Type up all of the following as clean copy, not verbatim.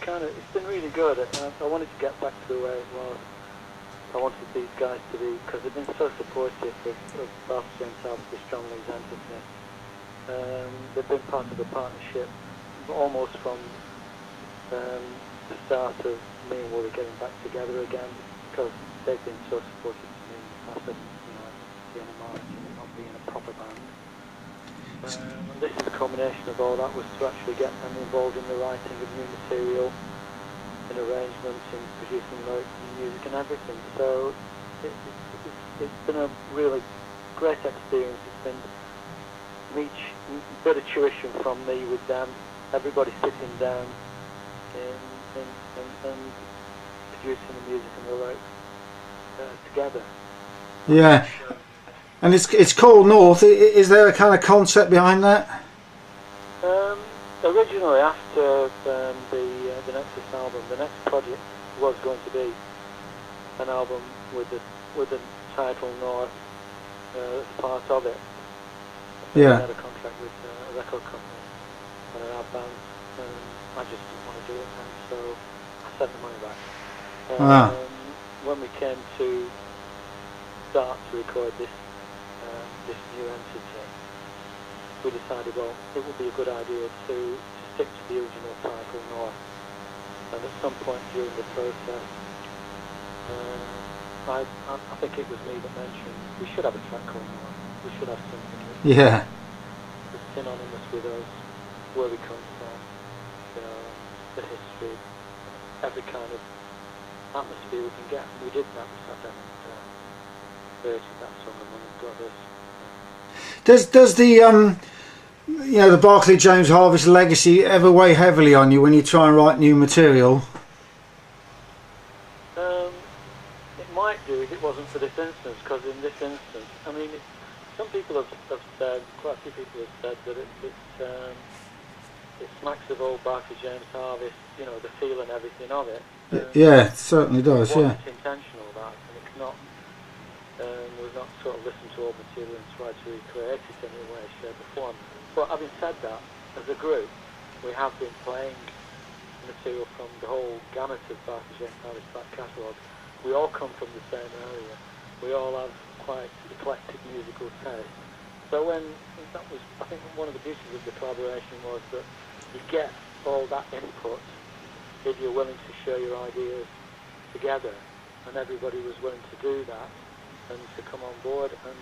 it's been really good. I wanted to get back to the way it was. I wanted these guys to be, because they've been so supportive of Barclay James Harvest, the Strong Leagues entity. They've been part of the partnership almost from the start of me and Wooly getting back together again, because they've been so supportive to me in the past of, being a march and not being a proper band. And this is a combination of all that, was to actually get them involved in the writing of new material, in arrangements, in producing lyrics and music and everything. So it's been a really great experience. It's been a bit of tuition from me with them, everybody sitting down and producing the music and the lyrics together. Yeah. And it's called North. Is there a kind of concept behind that? Originally, after the Nexus album, the next project was going to be an album with the title North as part of it. Yeah. I had a contract with a record company and an ad band, and I just didn't want to do it, and so I sent the money back. When we came to start to record this new entity, we decided, well, it would be a good idea to stick to the original title, North. And at some point during the process, I think it was me that mentioned we should have a track called North. We should have something that's synonymous with us, where we come from, the history, every kind of atmosphere we can get. And we did that. We sat down and created that song among brothers. Does the the Barclay James Harvest legacy ever weigh heavily on you when you try and write new material? It might do if it wasn't for this instance, because in this instance, I mean, some people have said, quite a few people have said that it smacks of old Barclay James Harvest, the feel and everything of it. Yeah, it certainly does. It Yeah. wasn't intentional, that, and it's not. We've not sort of listened to old material and tried to recreate it in any way, shape or form. But having said that, as a group, we have been playing material from the whole gamut of Barclay James Harvest back catalogue. We all come from the same area. We all have quite eclectic musical taste. So I think one of the beauties of the collaboration was that you get all that input if you're willing to share your ideas together, and everybody was willing to do that and to come on board, and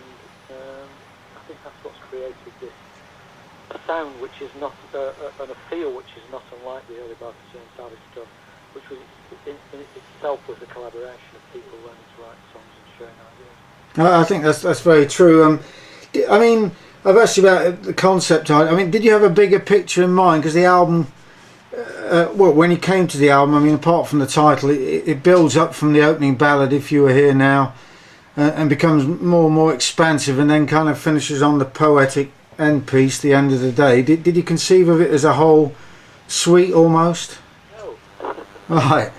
I think that's what's created this sound, which is not and a feel which is not unlike the early Barclay James Harvest stuff, which was in itself was a collaboration of people learning to write songs and sharing ideas. I think that's very true. I mean, I've asked you about the concept. I mean, did you have a bigger picture in mind? Because the album, when you came to the album, I mean, apart from the title, it builds up from the opening ballad, If You Were Here Now, and becomes more and more expansive, and then kind of finishes on the poetic end piece, The End of the Day. Did you conceive of it as a whole suite almost? No. Right.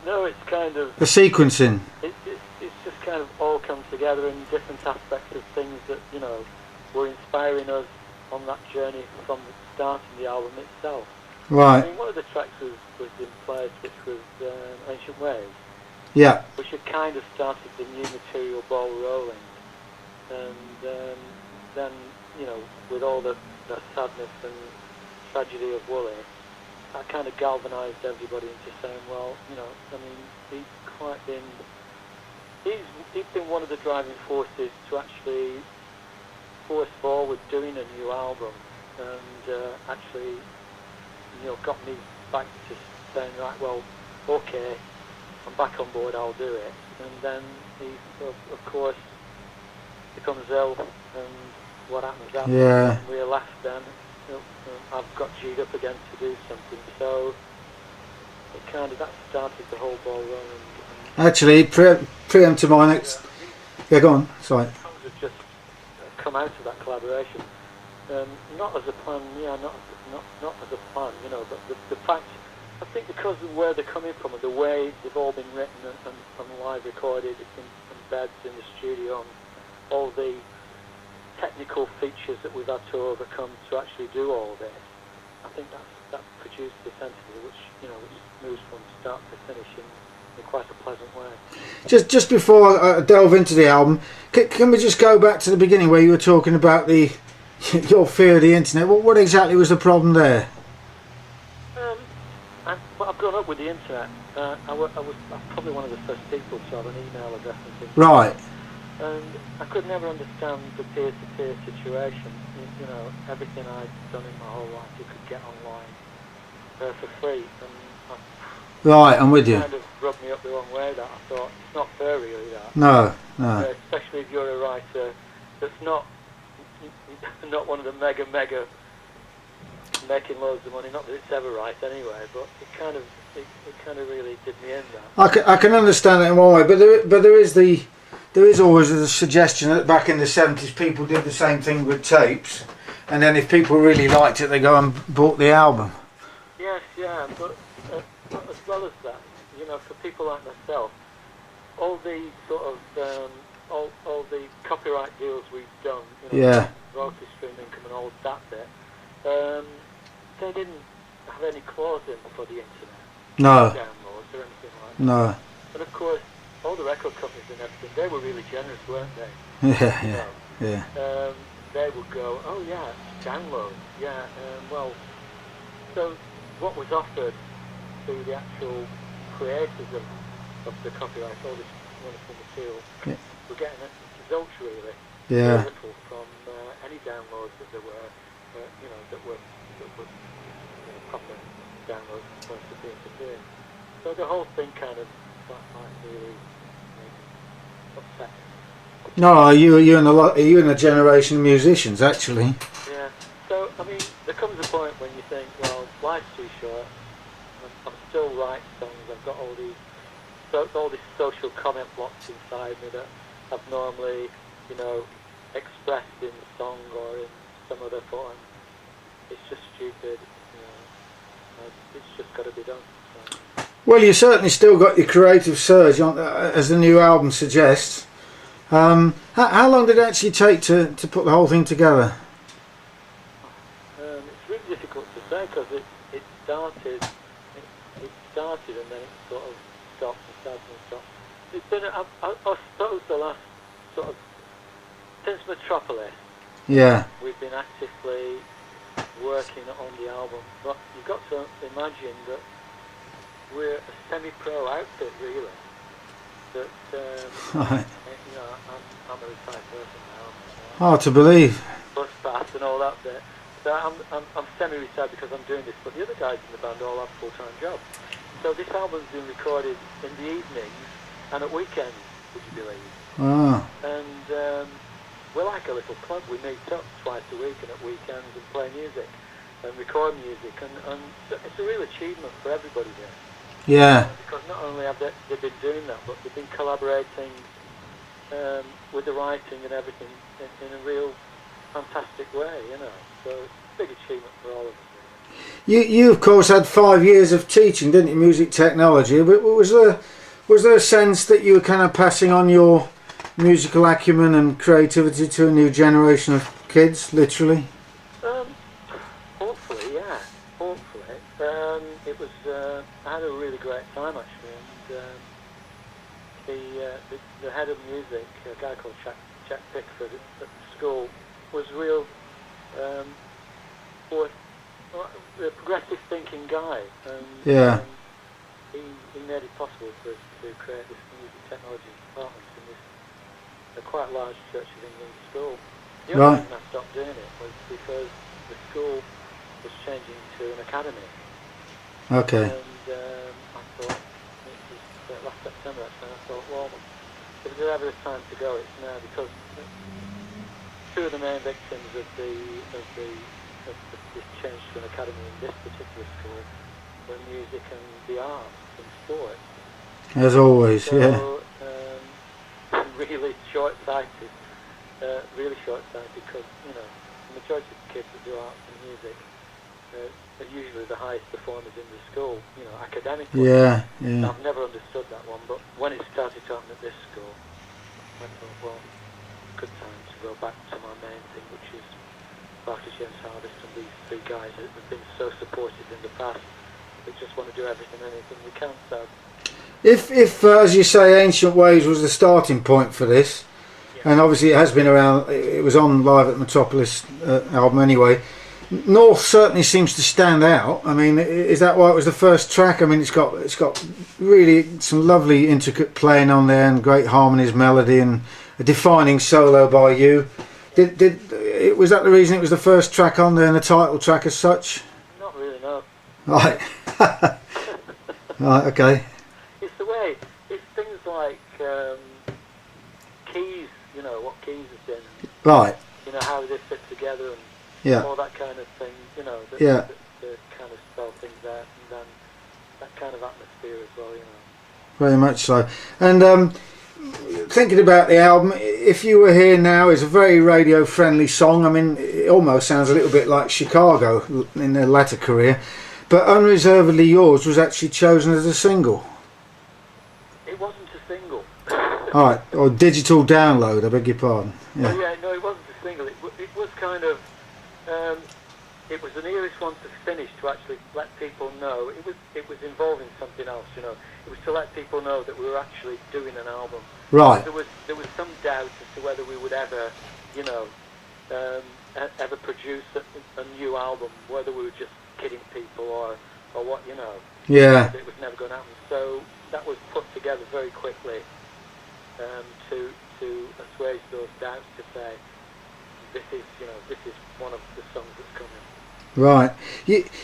No, it's kind of... The sequencing. It's just kind of all come together in different aspects of things that, were inspiring us on that journey from starting the album itself. Right. I mean, one of the tracks was in place, which was Ancient Ways. Yeah. Which had kind of started the new material ball rolling. And then, with all the sadness and tragedy of Wooly, that kind of galvanised everybody into saying, well, he's been one of the driving forces to actually force forward doing a new album, and actually, got me back to saying, right, well, okay, I'm back on board, I'll do it. And then he, of course, becomes ill, and what happens after? Yeah. We're left then. I've got G'd up again to do something, so it kind of, that started the whole ball rolling. Actually, preempt to my next... Yeah, go on, sorry. Songs have just come out of that collaboration. Not as a plan, not as a plan, but the fact, I think because of where they're coming from and the way they've all been written and live recorded in beds in the studio, and all the technical features that we've had to overcome to actually do all this, I think that produced this entity, which moves from start to finish in quite a pleasant way. Just before I delve into the album, can we just go back to the beginning where you were talking about your fear of the internet? What exactly was the problem there? I've grown up with the internet. I was probably one of the first people to have an email address and things. Right. And I could never understand the peer-to-peer situation. Everything I'd done in my whole life, you could get online for free. And Right, I'm with you. It kind of rubbed me up the wrong way. That I thought it's not fair, really. That. No. Especially if you're a writer that's not one of the mega making loads of money. Not that it's ever right anyway, but it kind of really did me in. That I can understand it in one way, but there is always a suggestion that back in the 70s people did the same thing with tapes, and then if people really liked it, they go and bought the album. Yes, yeah, but as well as that, for people like myself, all the sort of all the copyright deals we've done, royalty stream income and all that bit, they didn't have any clause in for the internet. No. Downloads or anything like that. No. And of course, all the record companies and everything, they were really generous, weren't they? Yeah. They would go, oh yeah, download, well, so what was offered to the actual creators of the copyright, all this wonderful material, were getting a zilch really. Yeah. Very little from any downloads that there were, that were proper downloads supposed to be interfered. So the whole thing kind of really upset. No, you and a generation of musicians actually. Yeah. So I mean, there comes a point when you think, well, life's too short. I'm still writing songs. I've got all this social comment blocks inside me that I've normally, expressed in song or in some other form. It's just stupid. It's just got to be done. So. Well, you certainly still got your creative surge, as the new album suggests. How long did it actually take to put the whole thing together? It's really difficult to say because it started and then it sort of stopped and started and stopped. It's been, I suppose, the last sort of, since Metropolis, we've been actively working on the album. But you've got to imagine that we're a semi-pro outfit, really. That Right. I'm a retired person now. Hard to believe. Bus pass and all that bit. So I'm semi-retired because I'm doing this, but the other guys in the band all have full-time jobs. So this album's been recorded in the evenings and at weekends, would you believe? Oh. And we're like a little club. We meet up twice a week and at weekends and play music and record music, and it's a real achievement for everybody there. Yeah. Because not only have they been doing that, but they've been collaborating with the writing and everything in a real fantastic way, So it's a big achievement for all of us. You of course had 5 years of teaching, didn't you, music technology? But was there a sense that you were kind of passing on your musical acumen and creativity to a new generation of kids, literally? Hopefully, yeah. Hopefully. It was. I had a really great time actually, and the head of music, a guy called Jack Pickford at the school, was real. A progressive thinking guy, and he made it possible for us to create this music technology department in this quite large Church of England school. The only reason I stopped doing it was because the school was changing to an academy. Okay. And I thought, it was last September actually, I thought, well, if there's ever a time to go, it's now, because two of the main victims of this change to an academy in this particular school were music and the arts and sport. As always, so, I'm really short-sighted, because, the majority of the kids that do arts and music are usually the highest performers in the school, academically. Yeah. I've never understood that one, but when it started to happen at this school, I thought, well, good time to go back to my main thing, which is Barclay James Harvest and these three guys that have been so supportive in the past. We just want to do everything and anything we can. So, if as you say, Ancient Ways was the starting point for this, yeah. and obviously it has been around. It was on Live at Metropolis album anyway. North certainly seems to stand out. I mean, is that why it was the first track? I mean, it's got really some lovely intricate playing on there and great harmonies, melody, and a defining solo by you. Was that the reason it was the first track on there and the title track as such? Not really, no. Right. Right. Okay. It's the way. It's things like keys. You know what keys is in. Right. You know how they fit together and. Yeah. All that kind of thing, you know, that kind of spell things out, and then that kind of atmosphere as well, you know. Very much so. And thinking about the album, If You Were Here Now is a very radio-friendly song. I mean, it almost sounds a little bit like Chicago in their latter career. But Unreservedly Yours was actually chosen as a single. It wasn't a single. All right, or digital download, I beg your pardon. Yeah. Oh, yeah, no, it wasn't a single. It was kind of... it was the nearest one to finish to actually let people know. It was involving something else, you know. It was to let people know that we were actually doing an album. Right. There was some doubt as to whether we would ever, you know, ever produce a new album, whether we were just kidding people or what, you know. Yeah. It was never going to happen. So that was put together very quickly to assuage those doubts, to say this is one of the songs that's coming. Right.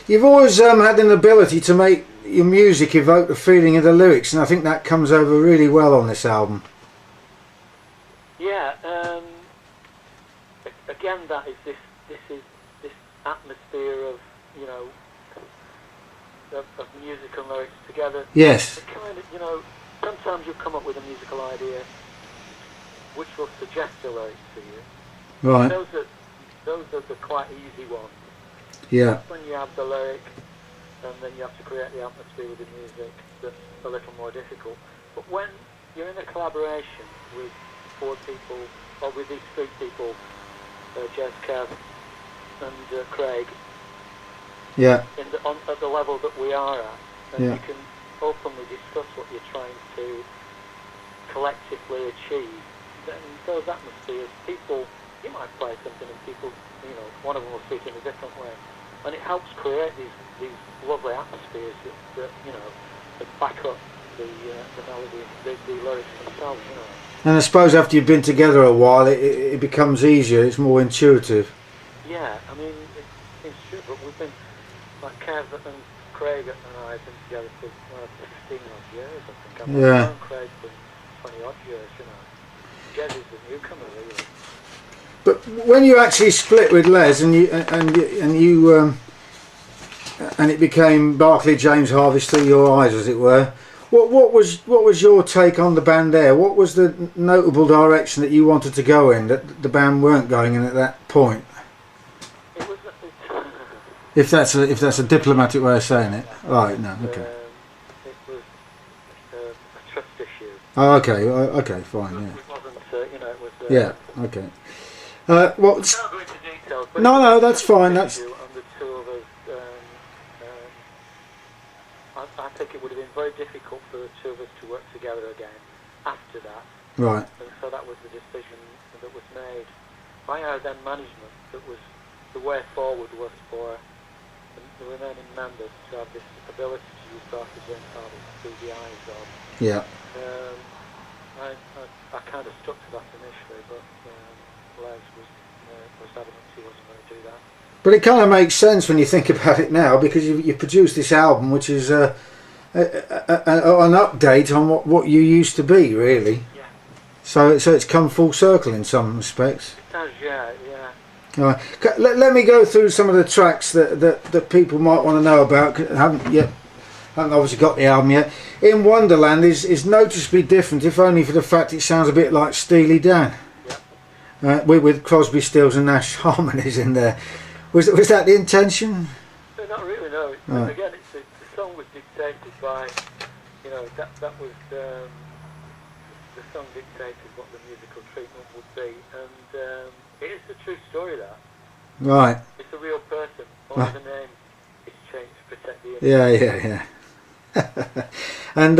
You've always had an ability to make your music evoke the feeling of the lyrics, and I think that comes over really well on this album. Yeah. Again, that is this atmosphere of, you know, of music and lyrics together. Yes. It kind of, you know, sometimes you come up with a musical idea which will suggest the lyrics to you. Right. Those are the quite easy ones. Yeah. That's when you have the lyric, and then you have to create the atmosphere with the music. That's a little more difficult. But when you're in a collaboration with four people, or with these three people, Jez, Kev, and Craig, Yeah. at the level that we are at, and Yeah. you can openly discuss what you're trying to collectively achieve, then those atmospheres, people, you might play something and people, you know, one of them will see it in a different way. And it helps create these lovely atmospheres that you know, that back up the melody, the lyrics themselves, you know. And I suppose after you've been together a while, it becomes easier, it's more intuitive. Yeah, I mean, it's true, but we've been, like Kev and Craig and I have been together for 15 odd years, I think. Yeah. I've known Craig for 20 odd years, you know. Jez is the newcomer, really. But when you actually split with Les and it became Barclay James Harvest through your eyes, as it were, what was your take on the band there? What was the notable direction that you wanted to go in that the band weren't going in at that point? It was. If that's a diplomatic way of saying it, right? No, okay. It was a trust issue. Oh, okay, fine, yeah. It wasn't, you know, it was. Yeah, okay. Well, I can't go into details. But no, that's fine. That's. And the two of us. I think it would have been very difficult for the two of us to work together again after that. Right. And so that was the decision that was made by our then management. That was the way forward was for the remaining members to have this ability to use Barclay James Harvest through the eyes of. Yeah. I kind of stuck to that initially, but Les was adamant he wasn't going to do that. But it kind of makes sense when you think about it now, because you produced this album, which is an update on what you used to be, really. Yeah. So it's come full circle in some respects. It does, yeah. All right. Let me go through some of the tracks that people might want to know about. Haven't obviously got the album yet. In Wonderland is noticeably different, if only for the fact it sounds a bit like Steely Dan. Yeah. With Crosby, Stills and Nash harmonies in there. Was that the intention? No, not really, no. Right. Again, the song was dictated by, you know, that was, the song dictated what the musical treatment would be, and it is a true story, that. Right. It's a real person. Only the name is changed to protect the image. Yeah. And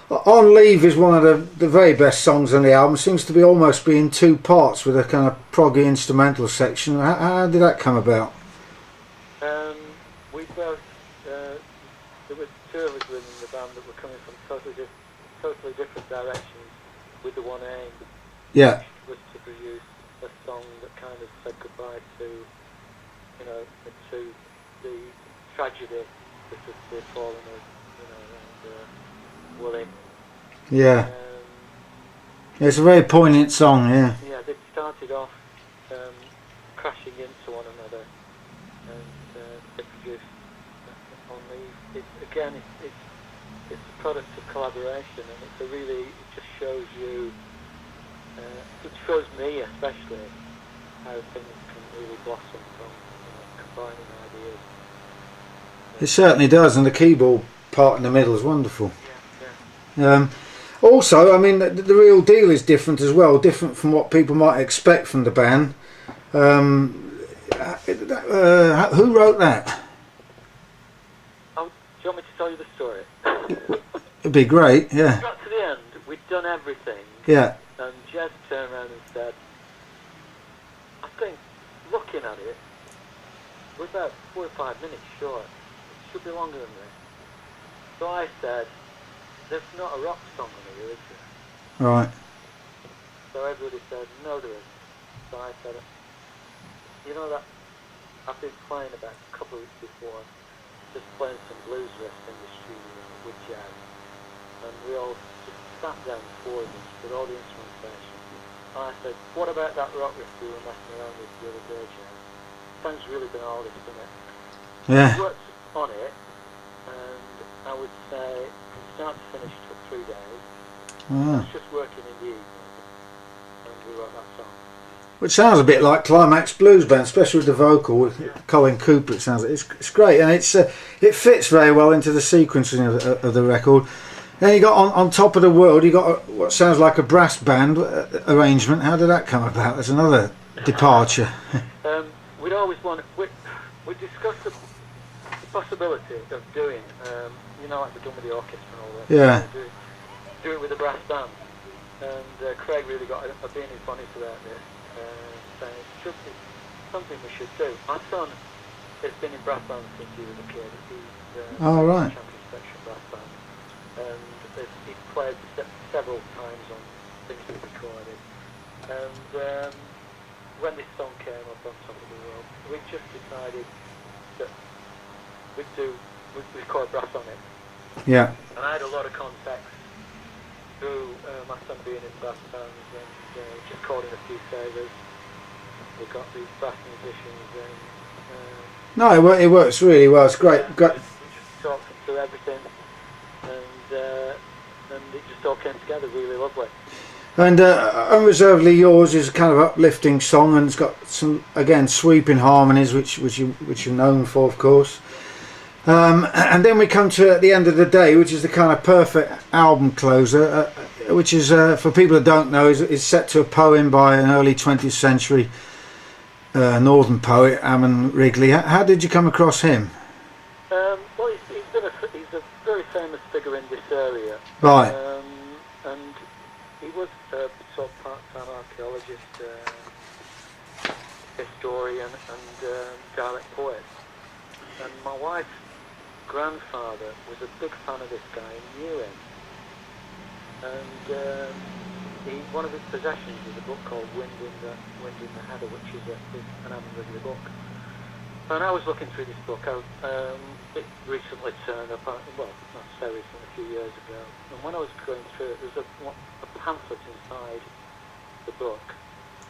On Leave is one of the very best songs on the album. Seems to be almost be in two parts with a kind of proggy instrumental section. How did that come about? We both, there were two of us within the band that were coming from totally different directions with the one aim. Yeah. Which was to produce a song that kind of said goodbye to, you know, to the tragedy that had befallen us, you know, and Willie. Yeah. It's a very poignant song, yeah. Yeah, they started off crashing into one another, and they produced On Leave. It's a product of collaboration, and it just shows you, it shows me especially, how things can really blossom from, you know, combining ideas. It certainly does, and the keyboard part in the middle is wonderful. Yeah. Also, I mean, the real deal is different as well, different from what people might expect from the band. Who wrote that? Oh, do you want me to tell you the story? It'd be great, yeah. We got to the end, we'd done everything, Yeah. and Jez turned around and said, I think, looking at it, we're about 4 or 5 minutes short. It should be longer than this. So I said, there's not a rock song on here, is there? Right. So everybody said, no there isn't. So I said, you know that, I've been playing about a couple of weeks before, just playing some blues riffs in the studio with Jazz. And we all just sat down, 4 of us, with all the instrumentation. And I said, what about that rock riff we were messing around with the other day, Jazz? Sounds really banal, doesn't it? Yeah. We worked on it, and I would say, from start to finish took 3 days. Ah. It's just working in the evening, and we wrote that song. Which sounds a bit like Climax Blues Band, especially with the vocal with Colin Cooper. It sounds it's great, and it fits very well into the sequencing of the record. Then you got on top of the world, you got what sounds like a brass band arrangement. How did that come about? There's another departure. We'd always wanted. We discussed the possibility of doing, you know, like we've done with the orchestra and all that. Yeah. Do it with a brass band, and Craig really got a being funny about this. Saying it's something we should do. My son has been in brass bands since he was a kid. He's Oh, right. champion section brass band, and he's played several times on things we've recorded. And when this song came up on Top of the World, we just decided that we'd record brass on it. Yeah. And I had a lot of contacts through my son being in brass bands, and just called in a few favours. We got these brass musicians, and No, it works really well. It's great. we just talked through everything, and it just all came together really lovely. And Unreservedly Yours is a kind of uplifting song, and it's got some, again, sweeping harmonies, which you're known for, of course. And then we come to At the End of the Day, which is the kind of perfect album closer, which is, for people that don't know, is set to a poem by an early 20th century northern poet, Ammon Wrigley. How did you come across him? Well, he's a very famous figure in this area. Right. And he was a sort of part-time archaeologist, historian, and dialect poet. And my wife's grandfather was a big fan of this guy and knew him. And one of his possessions is a book called Wind in the Heather, which is an Ammon Wrigley book. And I was looking through this book. It recently turned up, well, not so recently, a few years ago. And when I was going through it, there was a pamphlet inside the book,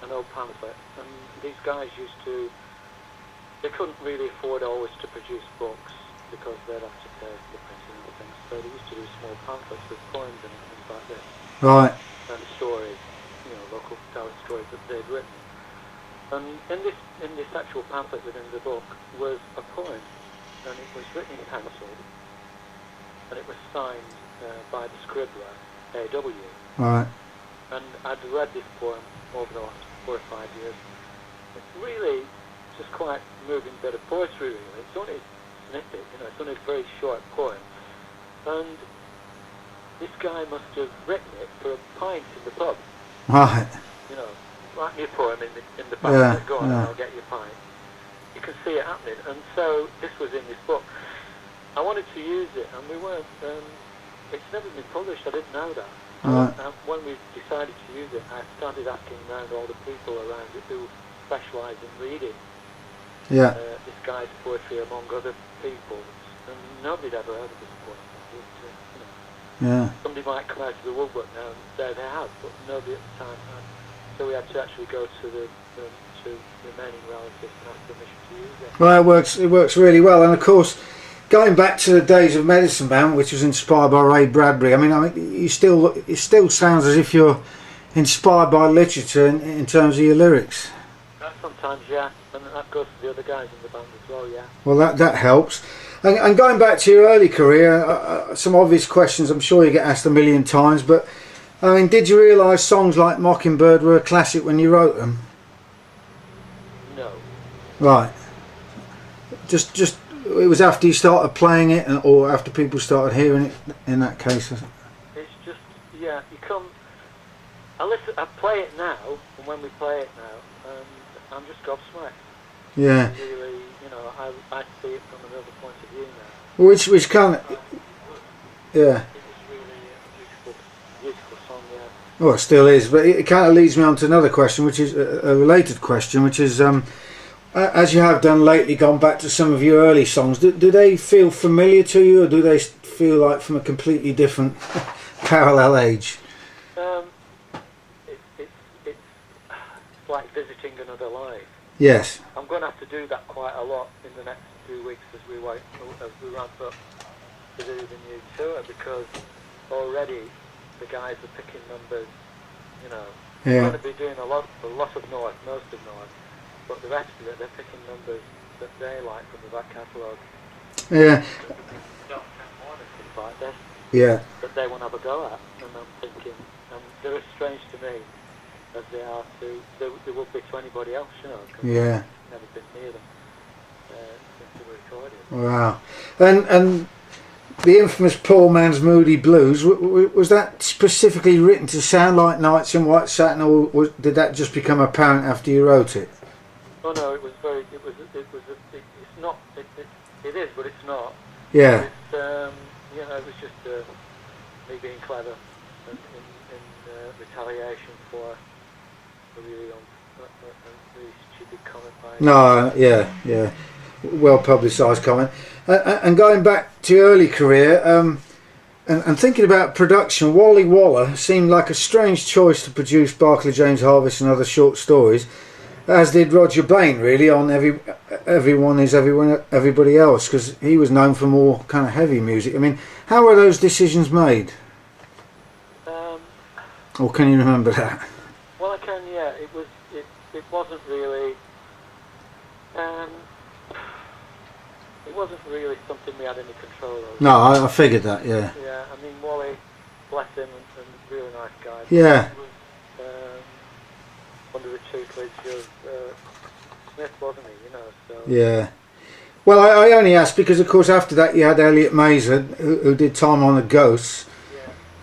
an old pamphlet. And these guys they couldn't really afford always to produce books because they'd have to pay for the printing and things. So they used to do small pamphlets with poems in it, things like this. Right. And stories, local dialect stories that they'd written. And in this actual pamphlet within the book was a poem, and it was written in pencil, and it was signed by the scribbler, A.W. Right. And I'd read this poem over the last 4 or 5 years. It's really just quite moving bit of poetry, really. It's only a snippet, you know, it's only a very short poem. And this guy must have written it for a pint in the pub. Right. You know, write me a poem in the back, Yeah, go on, yeah. and I'll get you a pint. You can see it happening. And so this was in this book. I wanted to use it, and we weren't, it's never been published, I didn't know that. Right. And when we decided to use it, I started asking around all the people around it who specialise in reading Yeah. this guy's poetry among other people, and nobody had ever heard of this poem. You know, Yeah. somebody might come out of the woodwork now and say they have, but nobody at the time had. So we had to actually go to the remaining relatives and ask permission to use it. Well, it works really well, and of course, going back to the days of Medicine Man, which was inspired by Ray Bradbury. I mean, it still sounds as if you're inspired by literature in terms of your lyrics. Sometimes, yeah, and that goes to the other guys in the band as well, yeah. Well, that helps. And going back to your early career, some obvious questions I'm sure you get asked a million times, but I mean, did you realise songs like Mockingbird were a classic when you wrote them? No. Right. Just it was after you started playing it, or after people started hearing it. In that case, It's just, yeah, you come. I play it now, and when we play it now, I'm just gobsmacked. yeah. Really, you know, I see it from another point of view now. Which kind of, yeah. It was really a beautiful song, yeah. Well, it still is, but it kind of leads me on to another question, which is a related question, which is, as you have done lately, gone back to some of your early songs. Do they feel familiar to you, or do they feel like from a completely different parallel age? It's like visiting another life. Yes. I'm going to have to do that quite a lot in the next 2 weeks as we ramp up to do the new tour, because already the guys are picking numbers. You know, Yeah. we're going to be doing a lot of North, most of North, but the rest of it, they're picking numbers that they like from the back catalogue. Yeah. Things like this Yeah. that they want to have a go at, and I'm thinking, and they're as strange to me as they are to they will be to anybody else, you know. 'Cause Yeah. I've never been near them since they were recorded. Wow. And the infamous Poor Man's Moody Blues, was that specifically written to sound like Nights in White Satin, or did that just become apparent after you wrote it? Oh no, it's not. It is, but it's not. Yeah. It's you know, it was just me being clever in retaliation for a really stupid comment by. No, yeah. Well publicised comment. And going back to your early career, and thinking about production, Wally Waller seemed like a strange choice to produce Barclay James Harvest and other short stories, as did Roger Bain, really, on Everyone Is Everybody Else, because he was known for more kind of heavy music. I mean, how were those decisions made? Or can you remember that? Well, I can. Yeah, it wasn't really. It wasn't really something we had any control over. No, I figured that. Yeah. Yeah, I mean, Wally, bless him, and really nice guy. Yeah. He was under the tutelage of Smith, wasn't he? You know, so. Yeah. Well, I only asked because, of course, after that you had Elliot Mazer, who did Time on the Ghosts.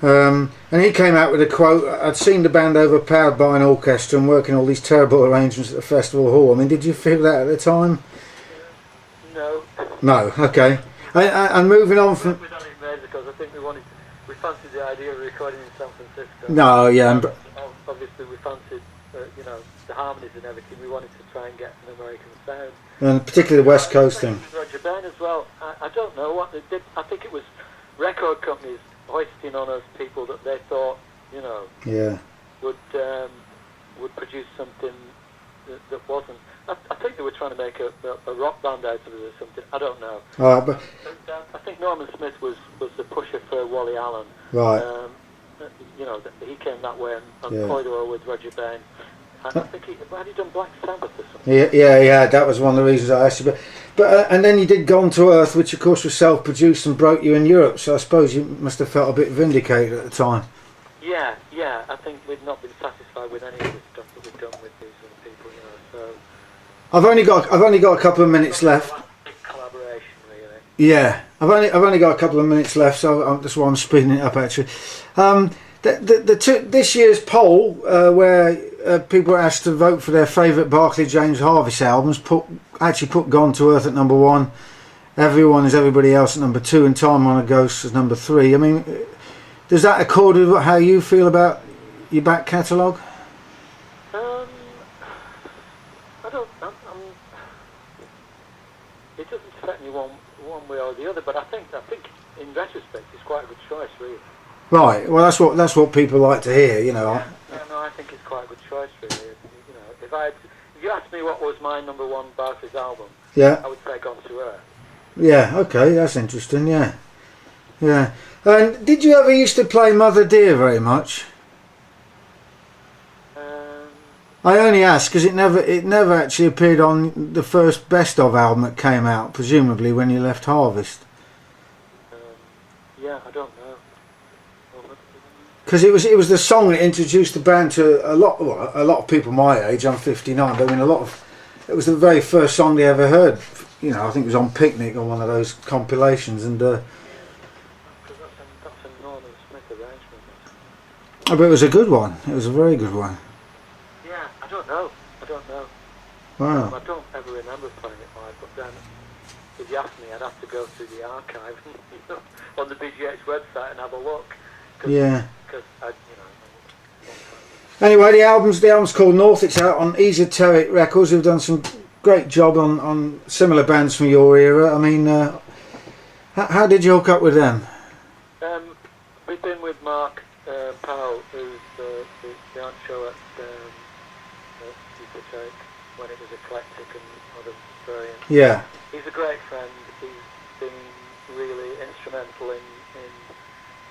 Yeah. And he came out with a quote, I'd seen the band overpowered by an orchestra and working all these terrible arrangements at the festival hall. I mean, did you feel that at the time? No. No, okay. And moving on from... We done it in Mazer because I think we fancied the idea of recording in San Francisco. No, yeah. Obviously we fancied, you know, the harmonies and everything. We wanted to try and get an American sound. And particularly the West Coast thing. Roger Bain as well. I don't know what they did. I think it was record companies hoisting on us people that they thought, you know, Yeah. would produce something that wasn't. I think they were trying to make a rock band out of it or something. I don't know. But I think Norman Smith was the pusher for Wally Allen. right. You know, he came that way and Yeah. played well with Roger Bain. I think had he done Black Sabbath or something? Yeah. That was one of the reasons I asked you. But and then you did Gone to Earth, which of course was self-produced and broke you in Europe. So I suppose you must have felt a bit vindicated at the time. Yeah. I think we'd not been satisfied with any of the stuff that we'd done with these other people, you know. So I've only got a couple of minutes left. Big collaboration, really. Yeah, I've only got a couple of minutes left, so that's why I'm speeding it up actually. This year's poll, where people were asked to vote for their favourite Barclay James Harvest albums, put Gone to Earth at number 1, Everyone Is Everybody Else at number 2, and Time on a Ghost as number 3. I mean, does that accord with how you feel about your back catalogue? It doesn't affect me one way or the other, but I think in retrospect it's quite a good choice, really. Right. Well, that's what people like to hear, you know. No, I think it's quite a good choice, really. You know, if you asked me what was my number 1 Barclay's album, yeah, I would say Gone to Earth. Yeah. Okay, that's interesting. Yeah. Yeah. And did you ever used to play Mother Dear very much? I only ask because it never actually appeared on the first Best Of album that came out, presumably when you left Harvest. Yeah, I don't know. Because it was the song that introduced the band to a lot of people my age. I'm 59, but I mean it was the very first song they ever heard. You know, I think it was on Picnic or one of those compilations, and Because that's a Norman Smith arrangement. but it was a good one. It was a very good one. Yeah, I don't know. Wow. I don't ever remember playing it live, but then if you asked me, I'd have to go through the archive on the BGH website and have a look. Yeah. Because Anyway, the album's called North. It's out on Esoteric Records, who've done some great job on similar bands from your era. I mean, how did you hook up with them? We've been with Mark Powell, who's the art show at Esoteric when it was eclectic and other brilliant. Yeah. He's a great friend. He's been really instrumental in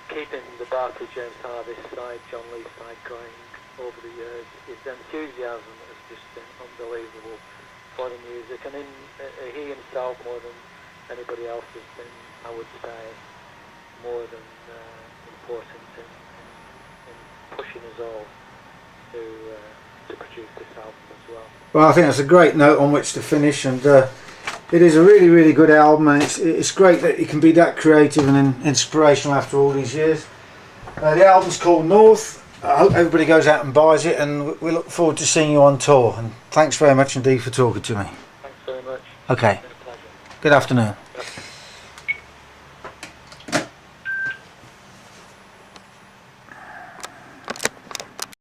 keeping the Barclay James Harvest side, John Lee side going over the years. His enthusiasm has just been unbelievable for the music, and he himself, more than anybody else, has been, I would say, more than important in pushing us all to produce this album as well. Well, I think that's a great note on which to finish, and it is a really, really good album, and it's great that it can be that creative and inspirational after all these years. The album's called North. I hope everybody goes out and buys it, and we look forward to seeing you on tour. And thanks very much indeed for talking to me. Thanks very much. Okay. It's been a pleasure. Good afternoon.